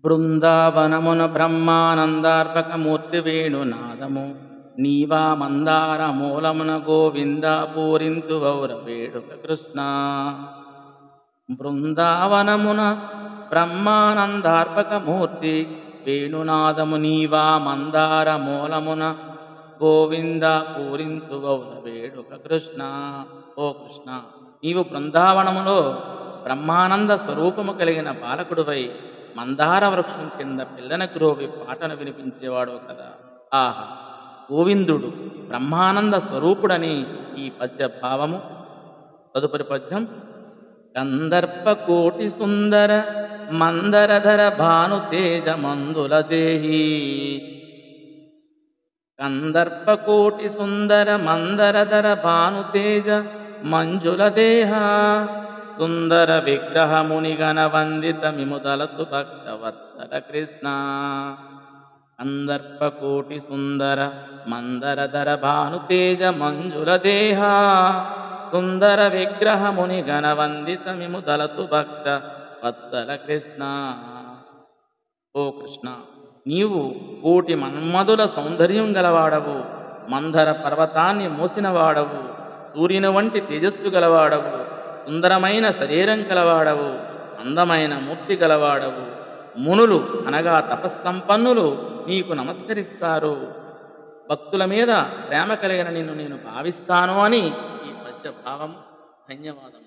బృందావనమున బ్రహ్మానందార్పకమూర్తి వేణునాదము నీవా మందార మూలమున గోవింద పూరింతు వౌర వేడుక కృష్ణ. బృందావనమున బ్రహ్మానందార్పకమూర్తి వేణునాదము నీవా మందార మూలమున గోవింద పూరింతు వౌర వేడుక కృష్ణ. ఓ కృష్ణ, నీవు బృందావనములో బ్రహ్మానంద స్వరూపము కలిగిన బాలకుడువై మందార వృక్షం కింద పిల్లన గ్రోవి పాటను వినిపించేవాడు కదా. ఆహా, గోవిందుడు బ్రహ్మానంద స్వరూపుడని ఈ పద్య భావము. తదుపరి పద్యం. కందర్ప కోటి సుందర మందరధర భాను తేజ మందుల దేహి. కందర్ప కోటి సుందర మందరధర భాను తేజ మంజుల దేహ సుందర విగ్రహ మునిగణ వందిత మిముదలతు భక్తవత్సల కృష్ణ. కందర్ప కోటి సుందర మందరధర భాను తేజ మంజుల దేహ సుందర విగ్రహ మునిగణ వందిత మిముదలతు భక్త వత్సల కృష్ణ. ఓ కృష్ణ, నీవు కోటి మన్మధుల సౌందర్యం గలవాడవు, మందర పర్వతాన్ని మోసినవాడవు, సూర్యుని వంటి తేజస్సు గలవాడవు, సుందరమైన శరీరం గలవాడవు, అందమైన మూర్తి గలవాడవు. మునులు అనగా తపస్సంపన్నులు నీకు నమస్కరిస్తారు. భక్తుల మీద ప్రేమ కలిగిన నిన్ను నేను భావిస్తాను అని ఈ పద్య భావం. ధన్యవాదం.